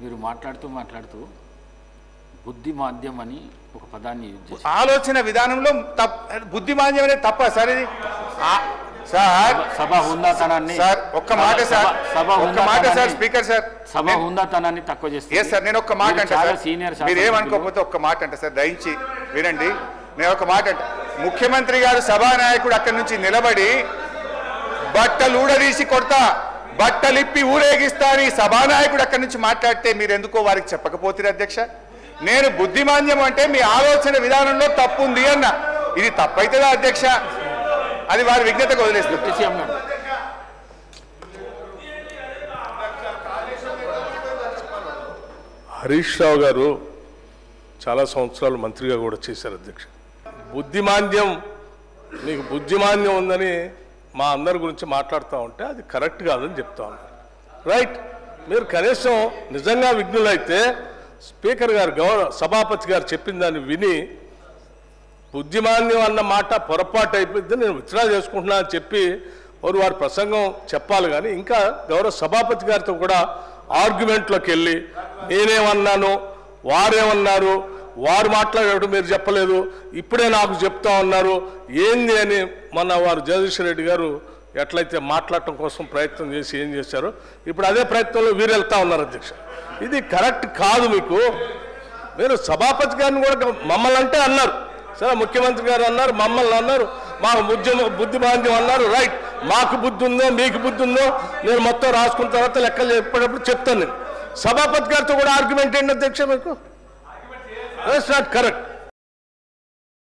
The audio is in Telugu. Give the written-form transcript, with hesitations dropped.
మీరు మాట్లాడుతూ బుద్ధి మాధ్యం అని ఒక పదాన్ని యూజ్ చేశారు. ఆలోచన విధానంలో బుద్ధి మాధ్యం అనేది తప్ప సార్. ఇది సార్ సభ హుందాతనాన్ని సార్ ఒక్క మాట సార్ స్పీకర్ సార్ సభ హుందాతనాన్ని తక్కువ చేస్తారు. సార్ నేను ఒక్క మాట అంటే సార్ సీనియర్ మీరు ఏమనుకోకపోతే ఒక్క మాట అంటే సార్ దయించి వినండి. నేను ఒక మాట అంటే ముఖ్యమంత్రి గారు సభానాయకుడు అక్కడి నుంచి నిలబడి బట్టలు ఊడదీసి కొడతా బట్టలిప్పి ఊరేగిస్తా అని సభానాయకుడు అక్కడి నుంచి మాట్లాడితే మీరు ఎందుకో వారికి చెప్పకపోతే అధ్యక్ష. నేను బుద్ధిమాంద్యం అంటే మీ ఆలోచన విధానంలో తప్పు ఉంది అన్న. ఇది తప్పైతుందా అధ్యక్ష? అది వారి విజ్ఞతకు వదిలేస్తుంది. హరీష్ రావు గారు చాలా సంవత్సరాలు మంత్రిగా కూడా చేశారు అధ్యక్ష. బుద్ధిమాంద్యం మీకు బుద్ధిమాంద్యం ఉందని మా అందరి గురించి మాట్లాడుతూ ఉంటే అది కరెక్ట్ కాదని చెప్తా ఉన్నారు. రైట్, మీరు కనీసం నిజంగా విఘ్నులైతే స్పీకర్ గారు సభాపతి గారు చెప్పిన దాన్ని విని బుద్ధిమాంద్యం అన్న మాట పొరపాటు అయిపోయింది నేను విత్డ్రా చేసుకుంటున్నా అని చెప్పి వారి ప్రసంగం చెప్పాలి. కానీ ఇంకా గౌరవ సభాపతి గారితో కూడా ఆర్గ్యుమెంట్లోకి వెళ్ళి నేనేమన్నాను వారేమన్నారు వారు మాట్లాడేటప్పుడు మీరు చెప్పలేదు ఇప్పుడే నాకు చెప్తా ఉన్నారు ఏంది అని మొన్న వారు జగదీశ్వర్ రెడ్డి గారు ఎట్లయితే మాట్లాడటం కోసం ప్రయత్నం చేసి ఏం చేశారో ఇప్పుడు అదే ప్రయత్నంలో వీరు వెళ్తా ఉన్నారు అధ్యక్ష. ఇది కరెక్ట్ కాదు. మీరు సభాపతి గారిని కూడా మమ్మల్ని అంటే అన్నారు సరే, ముఖ్యమంత్రి గారు అన్నారు మమ్మల్ని అన్నారు మాకు బుద్ధిమాంద్యం అన్నారు. రైట్, మాకు బుద్ధి ఉందో మీకు బుద్ధి ఉందో నేను మొత్తం రాసుకున్న తర్వాత లెక్కలు చెప్పేటప్పుడు చెప్తాను. నేను సభాపతి గారితో కూడా ఆర్గ్యుమెంట్ ఏంటి అధ్యక్ష? మీకు ఇట్స్ నాట్ కరెక్ట్.